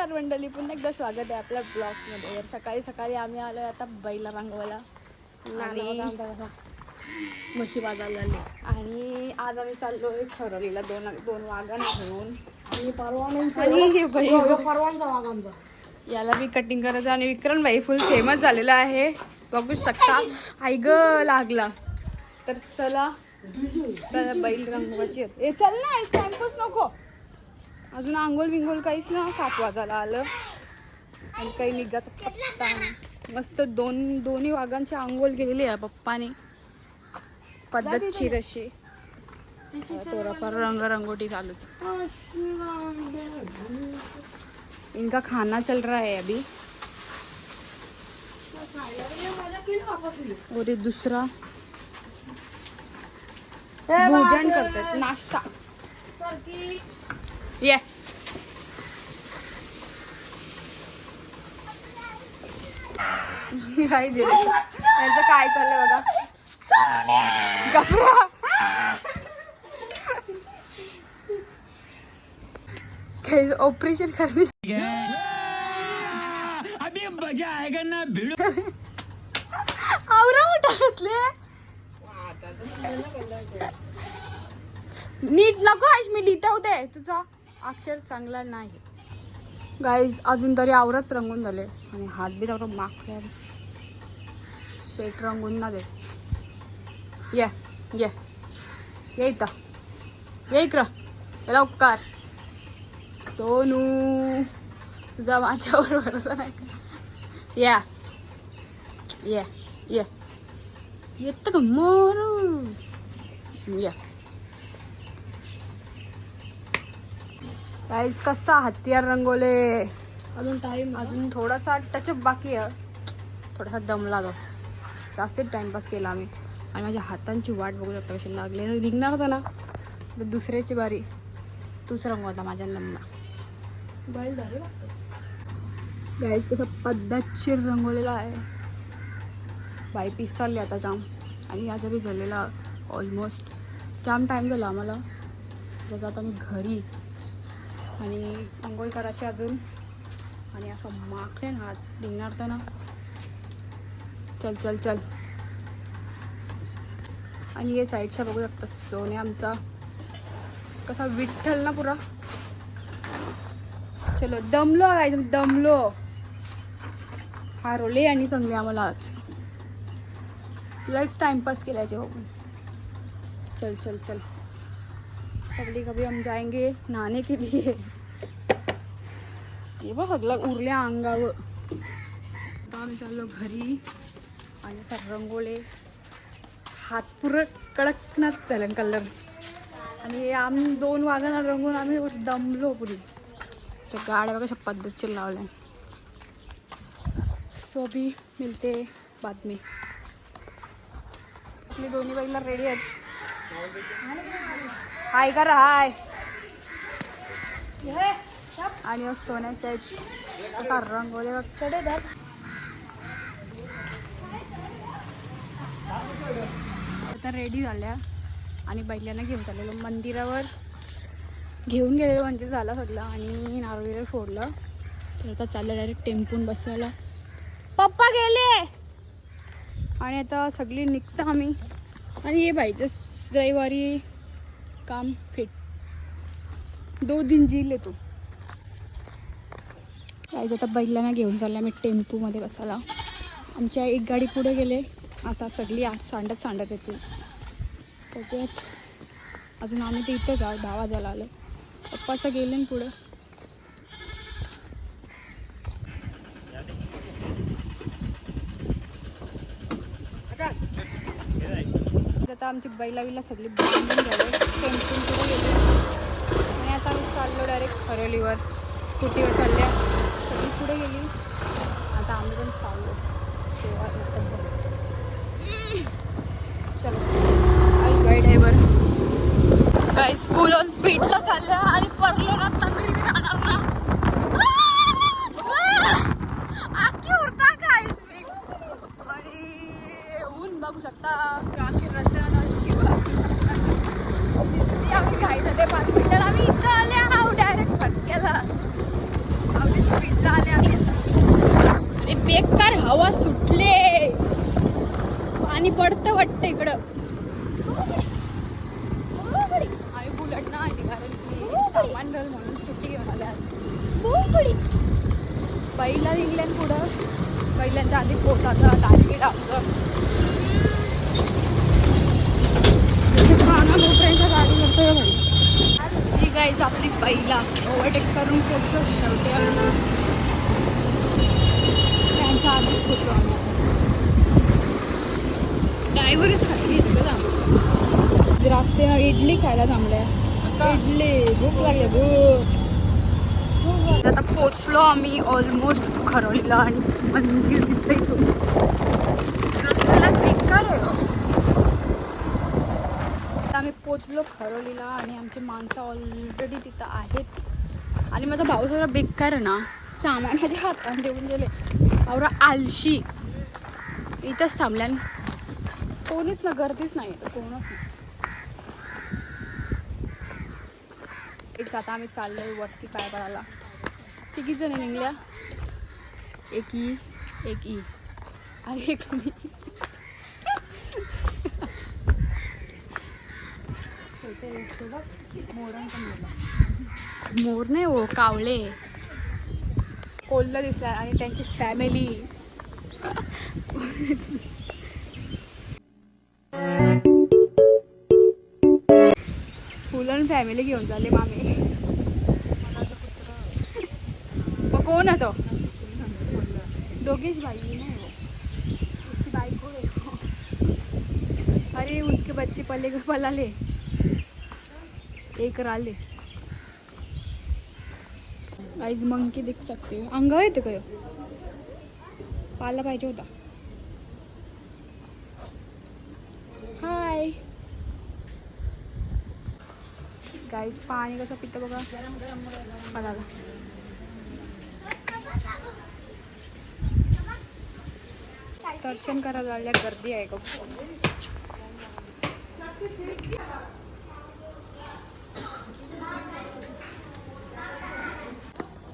नमस्कार मंडळी, पुन्हा एकदा स्वागत आहे आपल्या ब्लॉगमध्ये. तर सकाळी सकाळी आम्ही आलो आता बैला रांगवायला आणि म्हशी बाजारला आले. आणि आज आम्ही चाललोय खरोलीला दोन वाघन घेऊन. याला मी कटिंग करायचं आणि विक्रम भाई फुल फेमस झालेला आहे, बघू शकता. आई ग लागला. तर चला बैल रंगवायची. चल ना, टाइमपास नको. अजून आंघोळ बिंगोल काहीच ना, 7 वाजायला आलं आणि काही निघाचा पत्ता. मस्त दोन्ही वाघांची आंघोळ केलेली आहे पप्पाने, पद्धतशीर अशी. थोडाफार रंगरंगोटी चालूच. इनका खाना चल रहा है अभी. और ये दूसरा भोजन करतात, नाश्ता. ये काय त्यांचं काय चाललंय बघा. गप्रा काही ऑपरेशन करणे अभी मजा आएगा ना भिडू. आवरा उठातले नीट नको आश, मी लिहिता होते. तुझा अक्षर चांगला नाही. गाईज अजून तरी आवरच रंगून झाले आणि हात बी तेवढं मागल्या शेट रंगून ना दे. ये ये ये इथं ये इकडं लवकर. दोनू तुझा माझ्यावर भरोसा नाही का? या ये ये येत का मोरू. या गाइस कसा हत्यार रंगवले. अजून थोडासा टचअप बाकी आहे. थोडासा दमला तो, जास्त टाइमपास केला आम्ही. आणि माझ्या हातांची वाट बघू शकता कशी लागली. निघणार होता ना तर दुसऱ्याची बारी, तूच रंगवता माझ्या नमना. गाईस कसं पद्धतशीर रंगवलेला आहे. बाई पिसाळली आता जाम. आणि याचा बी झालेला ऑलमोस्ट जाम टाईम झाला आम्हाला. त्याचा आता मी घरी आणि आंघोळ करायची अजून. आणि असं माखले ना हात निघणार तर ना. चल चल चल. आणि हे साईडच्या बघू शकता सोने आमचा कसा विठ्ठल ना पुरा. चलो दमलो काय दमलो. हारवले आणि चांगले आम्हाला आज. लाईफ टाइमपास केल्याचे बघून. चल चल चल. कभी हम जाएंगे नहाने के लिए. ये बघ सगळं उरल्या अंगावर. आता आम्ही चाललो घरी आणि असं रंगोले. हात पुरं कडकनाच झालं कलर. आणि आम्ही 2 वाघांना रंगून आम्ही दमलो पुरी. त्या गाड्या बघा पद्धतशीर लावल्या. सो अभी मिलते बाद में. आपली दोन्ही बैला रेडी आहेत. हाय करा हाय. आणि सोन्याच्या असा रंगोले कडे धर. आता रेडी झाल्या आणि बैलांना घेऊन चाललेलो मंदिरावर. घेऊन गेलेलो म्हणजे झालं सगळं. आणि नारळ फोडलं. तर आता चाललं डायरेक्ट टेम्पून बसवायला. पप्पा गेले आणि आता सगळी निघतं आम्ही. आणि हे बाईचं रविवारी काम फिट 2 दिन जिले तू. काय आता बैलांना घेऊन चाललं मी टेम्पूमध्ये बसायला. आमच्या एक गाडी पुढे गेले. आता सगळी सांडत येतील. बघूयात. अजून आम्ही ते इथं जाऊ 10 वाजायला आलं. पप्पा असं गेले पुढं. आता आमची बैलाविला सगळी बांधून झाले. टेम्पून पुढे गेले आणि आता आम्ही चाललो डायरेक्ट खरोलीवर. स्कूटीवर चालल्या सगळी पुढे गेली. आता आम्ही पण चाललो सेवा. चलो आई गाईड आहे बरं. काही स्कूल ऑन स्पीडला चालल्या आणि पडलो ना तंगडी राहणार ना. आखी उरता काय आणि ऊन बघू शकता. आखी रस्त्याला शिवा आम्ही घाई झाले. 5 मिनिटात आम्ही इथं आले. हा डायरेक्ट फटक्याला. आम्ही दिवसाचा टार्गेट आपलं. मोठ्यांच्या गाडी करतोय भाई. ही गाईच आपली पहिला ओव्हरटेक करून पोहोचलो शेवटी आम्ही. त्यांच्या आधीच होतो आम्ही. ड्रायव्हरच खाली इतकं थांबलो. रस्ते इडली खायला थांबल्या. इडली भूक लागली भूक. आता पोचलो आम्ही ऑलमोस्ट खरोलीला आणि मंदिर दिसतंय तो रस्त्याला बेकार आहे. आम्ही पोचलो खरोलीला आणि आमची माणसं ऑलरेडी तिथं आहेत. आणि माझा भाऊ जरा बेकार आहे ना, सामान माझ्या हातात देऊन गेले. आवरा आलशी इथंच थांबल्या. कोणीच ना, गर्दीच नाही कोणच नाही. आता आम्ही चाललोय वरती पाय पडायला. तिघी जण निघल्या. एक ई आणि एक मी. मोर नाही हो, कावळे कोल्हा दिसला आणि त्यांची फॅमिली. फुलन फॅमिली घेऊन चालले मामे. मग कोण आहे तो? दोघेच भाई नहीं वो, उसकी बाइक हो. अरे उसके बच्चे पला ले, एक राले. गाइस मंकी दिख सकते हो. अंगावर येते काय? पाला पाहिजे होता. हाय गाइस, पाणी कसं पितं बघा. पालाला दर्शन करायला लागल्या. गर्दी आहे का?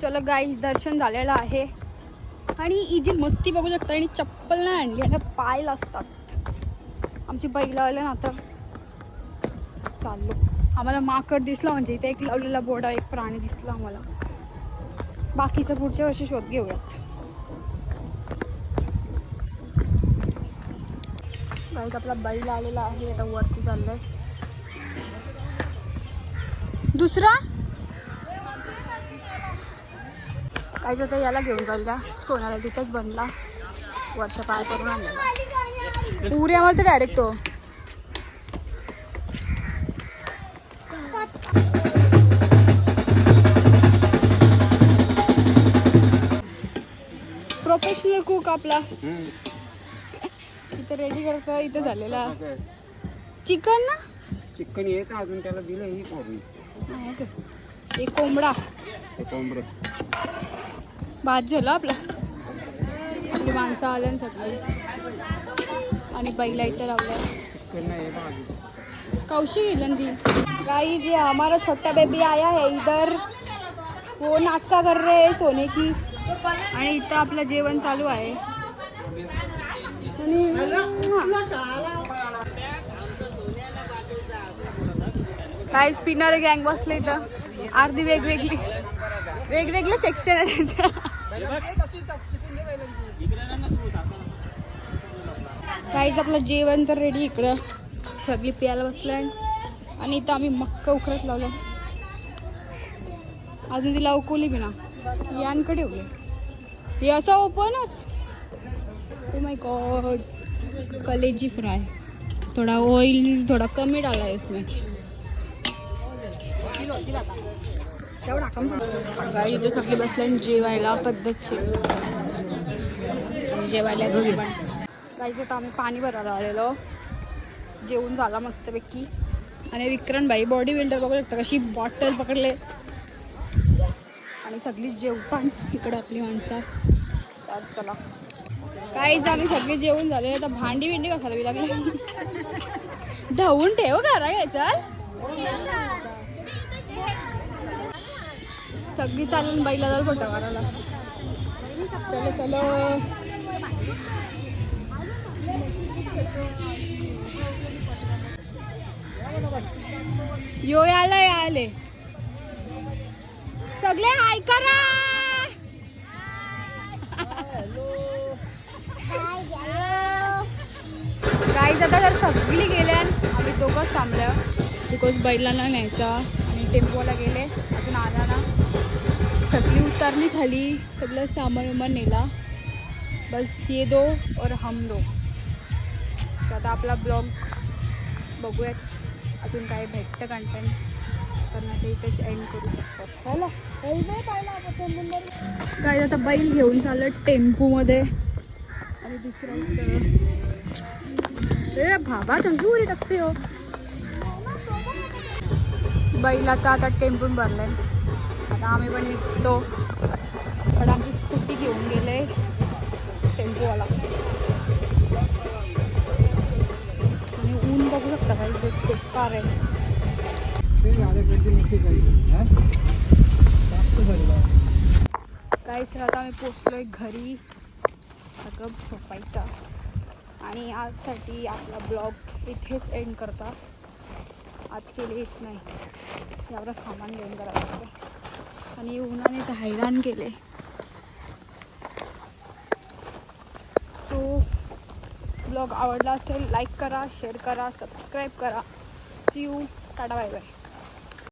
चलो गाईज, दर्शन झालेलं आहे. आणि ही जी मस्ती बघू शकता. आणि चप्पल नाही आणली आणि पाय असतात. आमची बैल आले ना, आता चाललो. आम्हाला माकड दिसला, म्हणजे इथे एक लावलेला बोर्ड, एक प्राणी दिसला आम्हाला. बाकीचं पुढच्या वर्षी शोध घेऊयात. गाईज आपला बैल आलेला आहे. आता वरती चाललंय. दुसरा काहीच आता याला घेऊन चालल्या. सोन्याला तिथंच बनला. वर्ष पाय करून आणलेला. पुऱ्यावर तर डायरेक्ट तो. प्रोफेशनल कुक आपला इथं रेडी करतो. इथं झालेला चिकन ना. चिकन येत अजून त्याला दिलं ही कोंबडी. एक कोंबडा. भात झालं आपला. आपली माणसं आल्या सगळी. आणि बैला इथं लावलं. कौशी गेलं ती. गाइस, ये हमारा छोटा बेबी आया है इधर. वो नाटका कर रहे हैं सोने की. आणि इथं आपलं जेवण चालू आहे. गाइस, स्पिनर गँग बसले इथं. अर्धी वेगवेगळे सेक्शन आहेत. गाइस, आपलं जेवण तर रेडी. इकडं सगळी प्यायला बसलाय. आणि इथं आम्ही मक्का उकरत लावलं. अजून तिला उकवली बी ना. यांकडे ठेवले. हे असं ओपनच. Oh my God. कलेजी फ्राय. थोड़ा ऑयल थोड़ा कमी डाला है इसमें. गाई इथे सगळे बसले जेवायला पद्धतशीर. जेवायला घरी पण गाईचं तर आम्ही पाणी भरायला आलेलो. जेवून झाला मस्तपैकी. आणि विक्रण भाई बॉडी बिल्डर बघू शकता कशी बॉटल पकडले. आणि सगळी जेवण इकडे आपली माणसं. चला काहीच आम्ही सगळे जेवून झाले. आता भांडी बिंडी कसायला बी लागली. धावून ठेव करा घ्यायचं. सगळी चालून बाईला जाऊ फोटो काढायला. चलो चलो. यो आले सगळे हाय करा. आता जर सगळी गेल्या आम्ही दोघंच थांबल्या बिकॉज बैलांना न्यायचा आणि टेम्पोला गेले अजून आला ना. सगळी उतरली खाली सगळं सामान विमान नेला बस ये दो और हम दो. तर आता आपला ब्लॉग बघूयात अजून काय भेटतं कंटेंट तर ना ते इथेच एंड करू शकतो. काय आता बैल घेऊन चाललं टेम्पोमध्ये आणि दुसरं भाबा चांगली उडी टाकते हो. बैल आता टेम्पून भरलाय. आता आम्ही पण निघतो पण आमची स्कूटी घेऊन गेले टेम्पोवाला. आणि ऊन बघू शकता काही बेकार आहे. काही सर आता आम्ही पोचलोय घरी सगळं झोपायचं आणि आजसाठी आपला ब्लॉग इथेच एंड करता. आज केलेच नाही यावर सामान घेऊन करायचं आणि उन्हाने तर हैराण केले. सो ब्लॉग आवडला असेल लाईक करा शेअर करा सबस्क्राईब करा. See you tata bye bye.